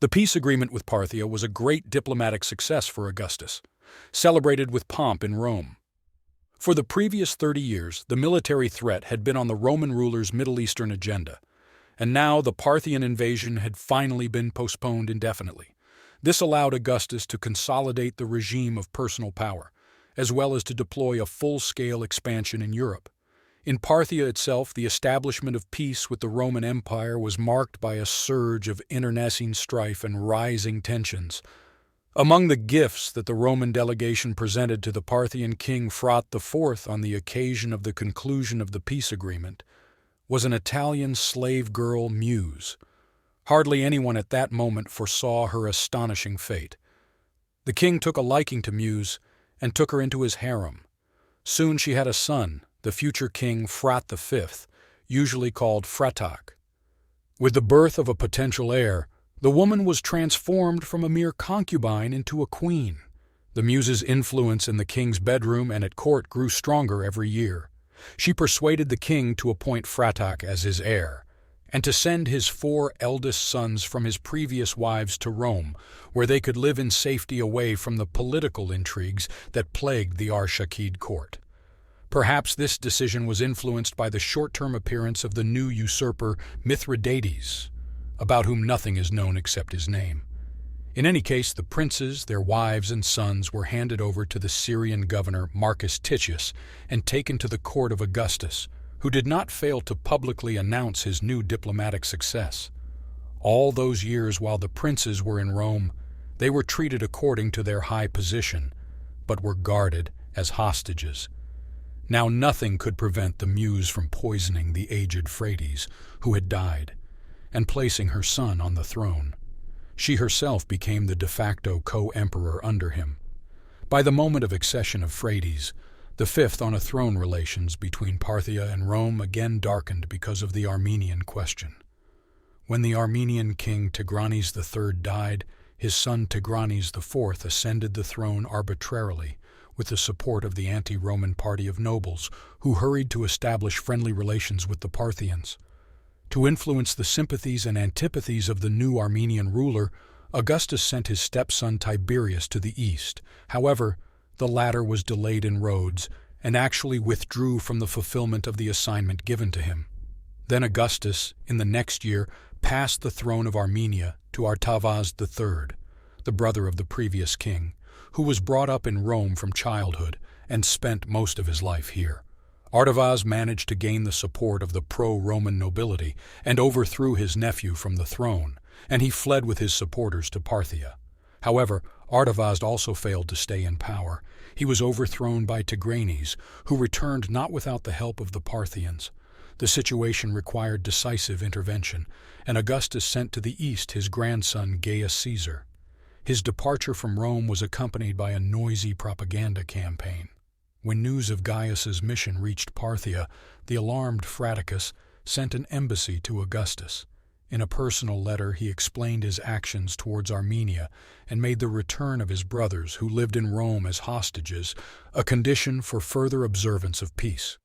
The peace agreement with Parthia was a great diplomatic success for Augustus, celebrated with pomp in Rome. For the previous 30 years, the military threat had been on the Roman ruler's Middle Eastern agenda, and now the Parthian invasion had finally been postponed indefinitely. This allowed Augustus to consolidate the regime of personal power, as well as to deploy a full-scale expansion in Europe. In Parthia itself, the establishment of peace with the Roman Empire was marked by a surge of internecine strife and rising tensions. Among the gifts that the Roman delegation presented to the Parthian king Frot IV on the occasion of the conclusion of the peace agreement was an Italian slave girl muse. Hardly anyone at that moment foresaw her astonishing fate. The king took a liking to Muse and took her into his harem. Soon she had a son, the future king Frot V, usually called Fratak. With the birth of a potential heir, the woman was transformed from a mere concubine into a queen. The muse's influence in the king's bedroom and at court grew stronger every year. She persuaded the king to appoint Fratak as his heir, and to send his 4 eldest sons from his previous wives to Rome, where they could live in safety away from the political intrigues that plagued the Arshakid court. Perhaps this decision was influenced by the short-term appearance of the new usurper Mithridates, about whom nothing is known except his name. In any case, the princes, their wives and sons were handed over to the Syrian governor Marcus Titius and taken to the court of Augustus, who did not fail to publicly announce his new diplomatic success. All those years while the princes were in Rome, they were treated according to their high position, but were guarded as hostages. Now nothing could prevent the muse from poisoning the aged Phraates, who had died, and placing her son on the throne. She herself became the de facto co-emperor under him. By the moment of accession of Phraates, the fifth on a throne, relations between Parthia and Rome again darkened because of the Armenian question. When the Armenian king Tigranes III died, his son Tigranes IV ascended the throne arbitrarily, with the support of the anti-Roman party of nobles, who hurried to establish friendly relations with the Parthians. To influence the sympathies and antipathies of the new Armenian ruler, Augustus sent his stepson Tiberius to the east. However, the latter was delayed in Rhodes and actually withdrew from the fulfillment of the assignment given to him. Then Augustus, in the next year, passed the throne of Armenia to Artavas III, the brother of the previous king, who was brought up in Rome from childhood and spent most of his life here. Artavas managed to gain the support of the pro-Roman nobility and overthrew his nephew from the throne, and he fled with his supporters to Parthia. However, Artavas also failed to stay in power. He was overthrown by Tigranes, who returned not without the help of the Parthians. The situation required decisive intervention, and Augustus sent to the east his grandson Gaius Caesar. His departure from Rome was accompanied by a noisy propaganda campaign. When news of Gaius's mission reached Parthia, the alarmed Fraticus sent an embassy to Augustus. In a personal letter, he explained his actions towards Armenia and made the return of his brothers, who lived in Rome as hostages, a condition for further observance of peace.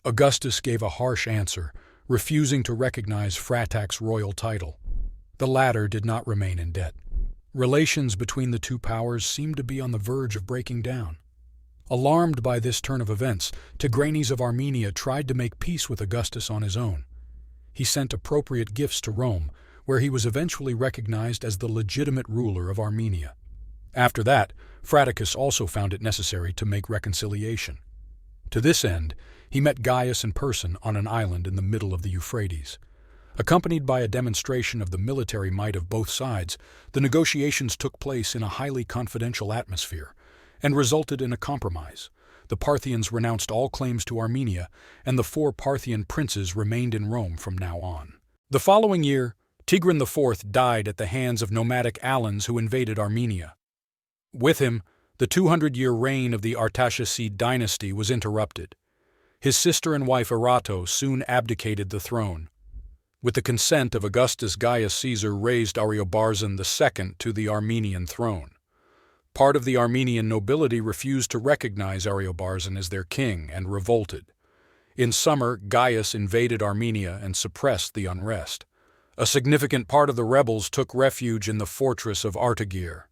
Augustus gave a harsh answer, refusing to recognize Fratak's royal title. The latter did not remain in debt. Relations between the two powers seemed to be on the verge of breaking down. Alarmed by this turn of events, Tigranes of Armenia tried to make peace with Augustus on his own. He sent appropriate gifts to Rome, where he was eventually recognized as the legitimate ruler of Armenia. After that, Fraticus also found it necessary to make reconciliation. To this end, he met Gaius in person on an island in the middle of the Euphrates. Accompanied by a demonstration of the military might of both sides, the negotiations took place in a highly confidential atmosphere and resulted in a compromise. The Parthians renounced all claims to Armenia, and the 4 Parthian princes remained in Rome from now on. The following year, Tigran IV died at the hands of nomadic Alans who invaded Armenia. With him, the 200-year reign of the Artashaside dynasty was interrupted. His sister and wife Erato soon abdicated the throne. With the consent of Augustus, Gaius Caesar raised Ariobarzan II to the Armenian throne. Part of the Armenian nobility refused to recognize Ariobarzan as their king and revolted. In summer, Gaius invaded Armenia and suppressed the unrest. A significant part of the rebels took refuge in the fortress of Artagir.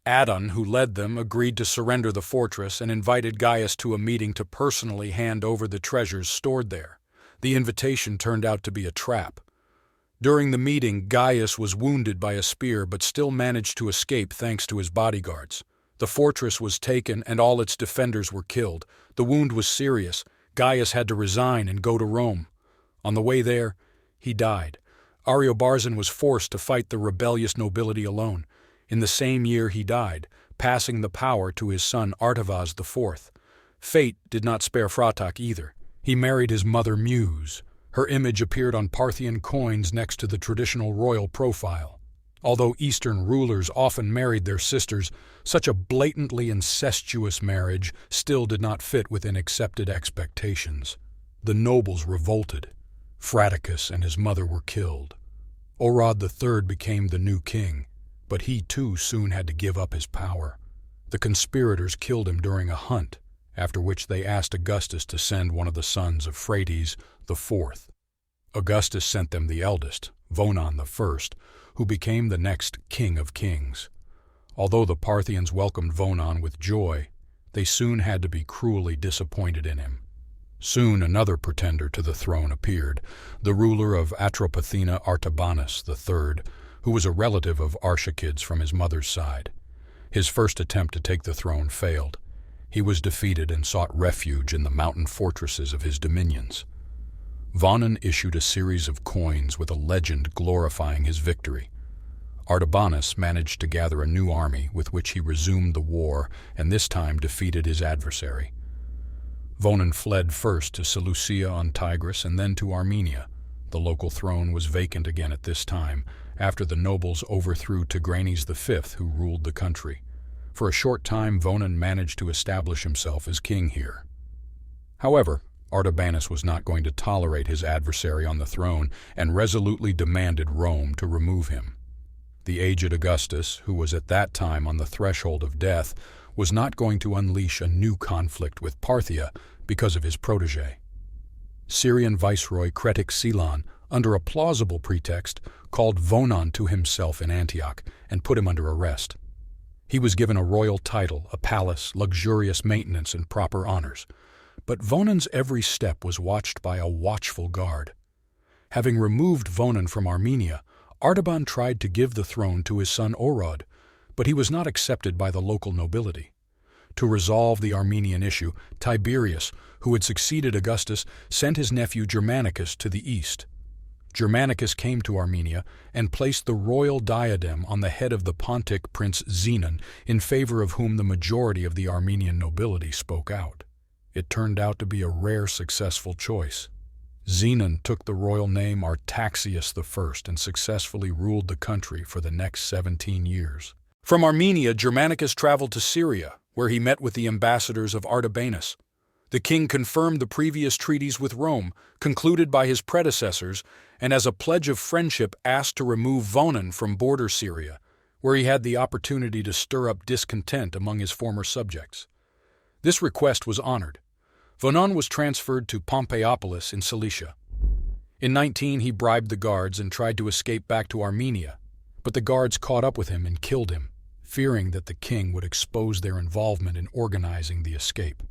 Adon, who led them, agreed to surrender the fortress and invited Gaius to a meeting to personally hand over the treasures stored there. The invitation turned out to be a trap. During the meeting, Gaius was wounded by a spear but still managed to escape thanks to his bodyguards. The fortress was taken and all its defenders were killed. The wound was serious. Gaius had to resign and go to Rome. On the way there, he died. Ariobarzan was forced to fight the rebellious nobility alone. In the same year he died, passing the power to his son Artavaz IV. Fate did not spare Phratak either. He married his mother Muse. Her image appeared on Parthian coins next to the traditional royal profile. Although Eastern rulers often married their sisters, such a blatantly incestuous marriage still did not fit within accepted expectations. The nobles revolted. Phraticus and his mother were killed. Orad III became the new king, but he too soon had to give up his power. The conspirators killed him during a hunt, after which they asked Augustus to send one of the sons of Phraates IV. Augustus sent them the eldest, Vonon I, who became the next king of kings. Although the Parthians welcomed Vonon with joy, they soon had to be cruelly disappointed in him. Soon another pretender to the throne appeared, the ruler of Atropatena Artabanus III, who was a relative of Arsacides from his mother's side. His first attempt to take the throne failed. He was defeated and sought refuge in the mountain fortresses of his dominions. Vonon issued a series of coins with a legend glorifying his victory. Artabanus managed to gather a new army with which he resumed the war and this time defeated his adversary. Vonon fled first to Seleucia on Tigris and then to Armenia. The local throne was vacant again at this time, after the nobles overthrew Tigranes V, who ruled the country. For a short time, Vonon managed to establish himself as king here. However, Artabanus was not going to tolerate his adversary on the throne and resolutely demanded Rome to remove him. The aged Augustus, who was at that time on the threshold of death, was not going to unleash a new conflict with Parthia because of his protege. Syrian viceroy Cretic Silon, under a plausible pretext, called Vonon to himself in Antioch and put him under arrest. He was given a royal title, a palace, luxurious maintenance, and proper honors. But Vonon's every step was watched by a watchful guard. Having removed Vonon from Armenia, Artaban tried to give the throne to his son Orad, but he was not accepted by the local nobility. To resolve the Armenian issue, Tiberius, who had succeeded Augustus, sent his nephew Germanicus to the east. Germanicus came to Armenia and placed the royal diadem on the head of the Pontic prince Zenon, in favor of whom the majority of the Armenian nobility spoke out. It turned out to be a rare successful choice. Zenon took the royal name Artaxius I and successfully ruled the country for the next 17 years. From Armenia, Germanicus traveled to Syria, where he met with the ambassadors of Artabanus. The king confirmed the previous treaties with Rome, concluded by his predecessors, and as a pledge of friendship asked to remove Vonon from border Syria, where he had the opportunity to stir up discontent among his former subjects. This request was honored. Vonon was transferred to Pompeiopoulos in Cilicia. In 19, he bribed the guards and tried to escape back to Armenia, but the guards caught up with him and killed him, fearing that the king would expose their involvement in organizing the escape.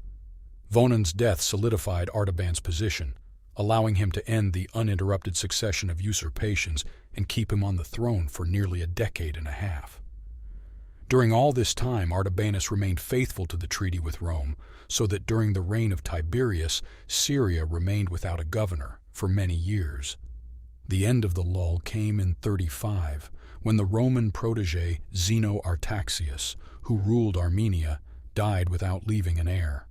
Vonon's death solidified Artaban's position, allowing him to end the uninterrupted succession of usurpations and keep him on the throne for nearly a decade and a half. During all this time, Artabanus remained faithful to the treaty with Rome, so that during the reign of Tiberius, Syria remained without a governor for many years. The end of the lull came in 35, when the Roman protege Zeno Artaxius, who ruled Armenia, died without leaving an heir.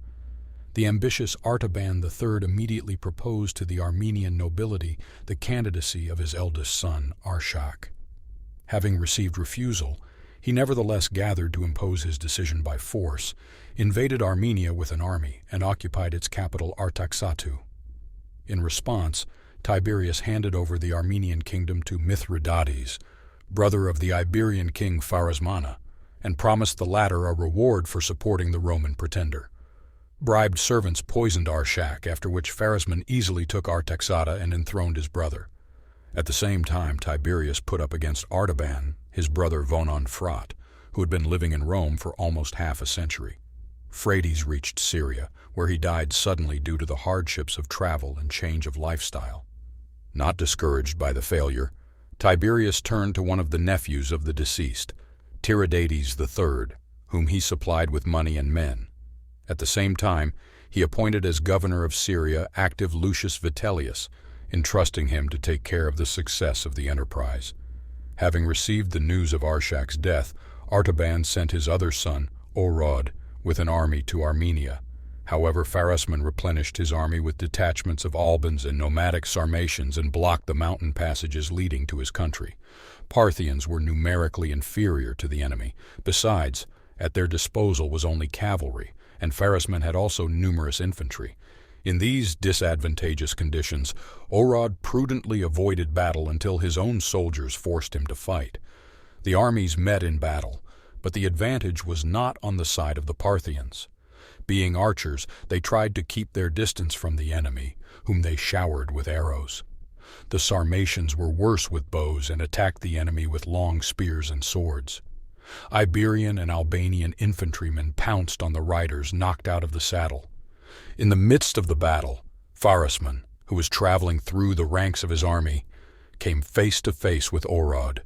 The ambitious Artaban III immediately proposed to the Armenian nobility the candidacy of his eldest son, Arshak. Having received refusal, he nevertheless gathered to impose his decision by force, invaded Armenia with an army, and occupied its capital Artaxatu. In response, Tiberius handed over the Armenian kingdom to Mithridates, brother of the Iberian king Pharasmana, and promised the latter a reward for supporting the Roman pretender. Bribed servants poisoned Arshak, after which Pharasmon easily took Artaxata and enthroned his brother. At the same time, Tiberius put up against Artaban, his brother Vonon Frat, who had been living in Rome for almost half a century. Phraates reached Syria, where he died suddenly due to the hardships of travel and change of lifestyle. Not discouraged by the failure, Tiberius turned to one of the nephews of the deceased, Tiridates III, whom he supplied with money and men. At the same time, he appointed as governor of Syria active Lucius Vitellius, entrusting him to take care of the success of the enterprise. Having received the news of Arshak's death, Artaban sent his other son, Orod, with an army to Armenia. However, Pharasmon replenished his army with detachments of Albans and nomadic Sarmatians and blocked the mountain passages leading to his country. Parthians were numerically inferior to the enemy. Besides, at their disposal was only cavalry, and Pharasmon had also numerous infantry. In these disadvantageous conditions, Orod prudently avoided battle until his own soldiers forced him to fight. The armies met in battle, but the advantage was not on the side of the Parthians. Being archers, they tried to keep their distance from the enemy, whom they showered with arrows. The Sarmatians were worse with bows and attacked the enemy with long spears and swords. Iberian and Albanian infantrymen pounced on the riders knocked out of the saddle. In the midst of the battle, Pharasmon, who was traveling through the ranks of his army, came face to face with Orod.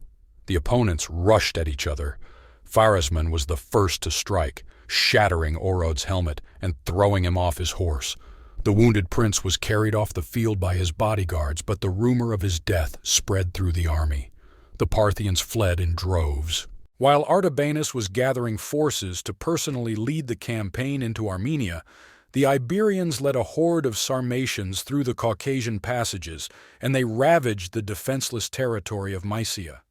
The opponents rushed at each other. Pharasmon was the first to strike, shattering Orod's helmet and throwing him off his horse. The wounded prince was carried off the field by his bodyguards, but the rumor of his death spread through the army. The Parthians fled in droves. While Artabanus was gathering forces to personally lead the campaign into Armenia, the Iberians led a horde of Sarmatians through the Caucasian passages, and they ravaged the defenseless territory of Mysia.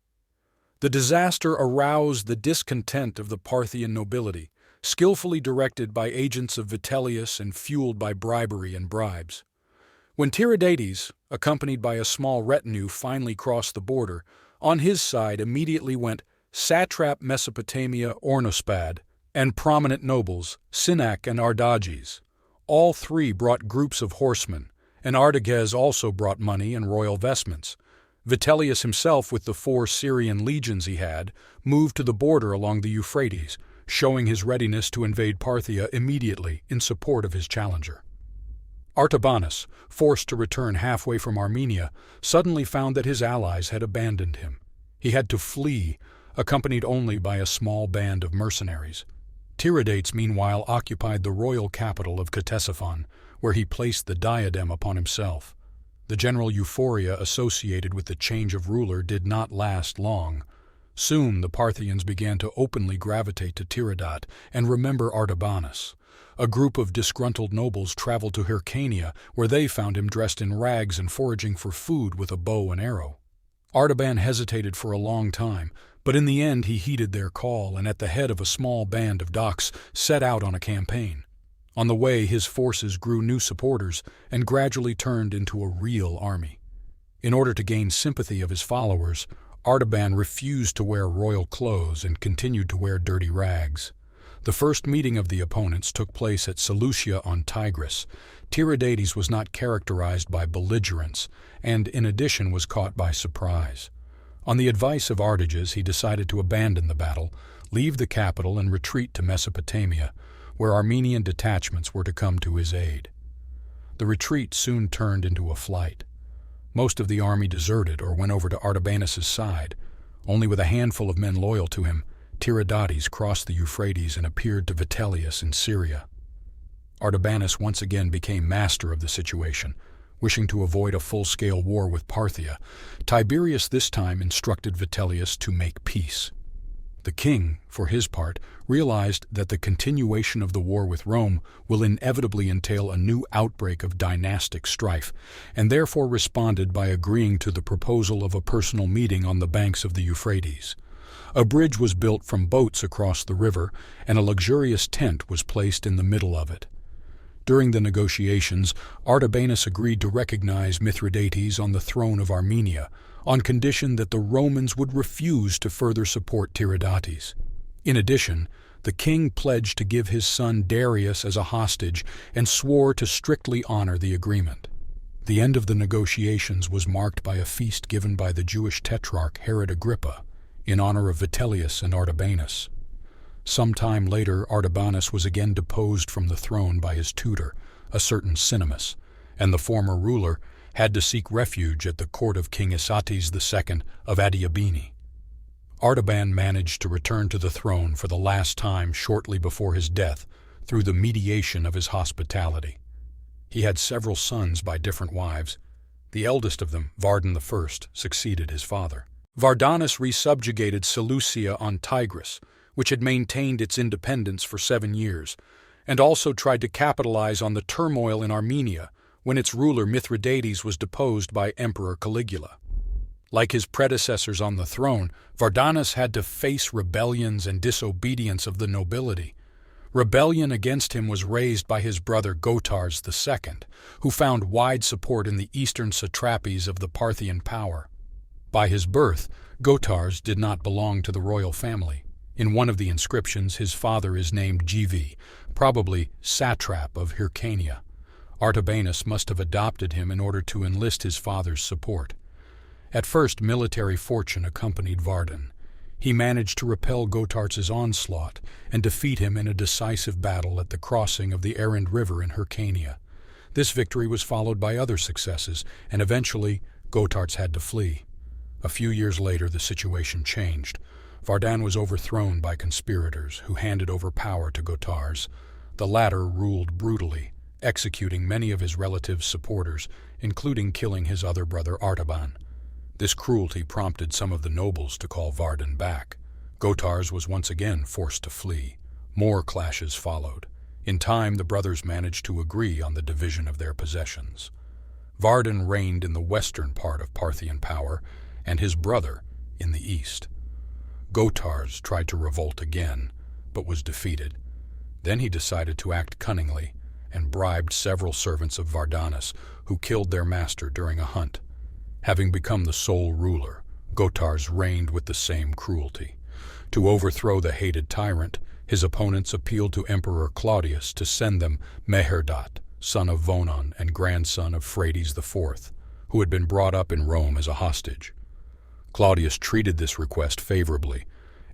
The disaster aroused the discontent of the Parthian nobility, skillfully directed by agents of Vitellius and fueled by bribery and bribes. When Tiridates, accompanied by a small retinue, finally crossed the border, on his side immediately went satrap Mesopotamia Ornospad and prominent nobles, Sinac and Ardages. All three brought groups of horsemen, and Artages also brought money and royal vestments. Vitellius himself, with the 4 Syrian legions he had, moved to the border along the Euphrates, showing his readiness to invade Parthia immediately in support of his challenger. Artabanus, forced to return halfway from Armenia, suddenly found that his allies had abandoned him. He had to flee, accompanied only by a small band of mercenaries. Tiridates, meanwhile, occupied the royal capital of Ctesiphon, where he placed the diadem upon himself. The general euphoria associated with the change of ruler did not last long. Soon the Parthians began to openly gravitate to Tiridat and remember Artabanus. A group of disgruntled nobles traveled to Hyrcania, where they found him dressed in rags and foraging for food with a bow and arrow. Artaban hesitated for a long time, but in the end he heeded their call and at the head of a small band of Dacs set out on a campaign. On the way his forces grew new supporters and gradually turned into a real army. In order to gain sympathy of his followers, Artaban refused to wear royal clothes and continued to wear dirty rags. The first meeting of the opponents took place at Seleucia on Tigris. Tiridates was not characterized by belligerence and in addition was caught by surprise. On the advice of Artages, he decided to abandon the battle, leave the capital and retreat to Mesopotamia, where Armenian detachments were to come to his aid. The retreat soon turned into a flight. Most of the army deserted or went over to Artabanus's side. Only with a handful of men loyal to him, Tiridates crossed the Euphrates and appeared to Vitellius in Syria. Artabanus once again became master of the situation. Wishing to avoid a full-scale war with Parthia, Tiberius this time instructed Vitellius to make peace. The king, for his part, realized that the continuation of the war with Rome will inevitably entail a new outbreak of dynastic strife, and therefore responded by agreeing to the proposal of a personal meeting on the banks of the Euphrates. A bridge was built from boats across the river, and a luxurious tent was placed in the middle of it. During the negotiations, Artabanus agreed to recognize Mithridates on the throne of Armenia, on condition that the Romans would refuse to further support Tiridates. In addition, the king pledged to give his son Darius as a hostage and swore to strictly honor the agreement. The end of the negotiations was marked by a feast given by the Jewish tetrarch Herod Agrippa in honor of Vitellius and Artabanus. Some time later, Artabanus was again deposed from the throne by his tutor, a certain Cinemus, and the former ruler had to seek refuge at the court of King Isates II of Adiabene. Artaban managed to return to the throne for the last time shortly before his death through the mediation of his hospitality. He had several sons by different wives. The eldest of them, Vardan I, succeeded his father. Vardanus resubjugated Seleucia on Tigris, which had maintained its independence for 7 years, and also tried to capitalize on the turmoil in Armenia when its ruler Mithridates was deposed by Emperor Caligula. Like his predecessors on the throne, Vardanus had to face rebellions and disobedience of the nobility. Rebellion against him was raised by his brother Gotars II, who found wide support in the eastern satrapies of the Parthian power. By his birth, Gotars did not belong to the royal family. In one of the inscriptions, his father is named Givi, probably satrap of Hyrcania. Artabanus must have adopted him in order to enlist his father's support. At first, military fortune accompanied Vardan. He managed to repel Gotarz's onslaught and defeat him in a decisive battle at the crossing of the Arund River in Hyrcania. This victory was followed by other successes, and eventually Gotarz had to flee. A few years later, the situation changed. Vardan was overthrown by conspirators who handed over power to Gotarz. The latter ruled brutally, executing many of his relatives' supporters, including killing his other brother Artaban. This cruelty prompted some of the nobles to call Vardan back. Gotarz was once again forced to flee. More clashes followed. In time, the brothers managed to agree on the division of their possessions. Vardan reigned in the western part of Parthian power, and his brother in the east. Gotarz tried to revolt again, but was defeated. Then he decided to act cunningly and bribed several servants of Vardanus, who killed their master during a hunt. Having become the sole ruler, Gotarz reigned with the same cruelty. To overthrow the hated tyrant, his opponents appealed to Emperor Claudius to send them Meherdat, son of Vonon and grandson of Phraates IV, who had been brought up in Rome as a hostage. Claudius treated this request favorably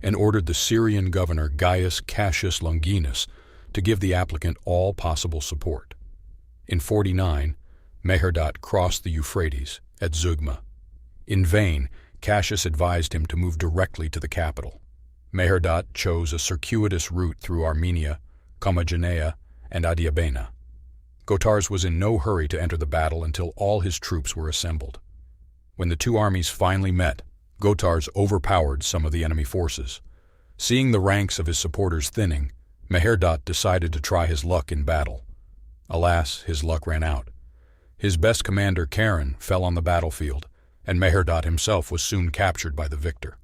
and ordered the Syrian governor Gaius Cassius Longinus to give the applicant all possible support. In 49, Meherdat crossed the Euphrates at Zeugma. In vain, Cassius advised him to move directly to the capital. Meherdat chose a circuitous route through Armenia, Commagenia, and Adiabena. Gotarz was in no hurry to enter the battle until all his troops were assembled. When the two armies finally met, Gotarz overpowered some of the enemy forces. Seeing the ranks of his supporters thinning, Meherdat decided to try his luck in battle. Alas, his luck ran out. His best commander, Charon, fell on the battlefield, and Meherdat himself was soon captured by the victor.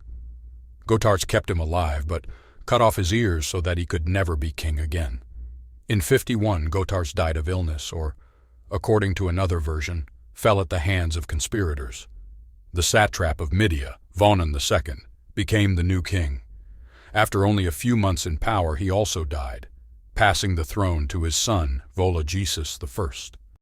Gotarz kept him alive, but cut off his ears so that he could never be king again. In 51, Gotarz died of illness, or, according to another version, fell at the hands of conspirators. The satrap of Mydia, Vonon II, became the new king. After only a few months in power, he also died, passing the throne to his son, Vologesus I.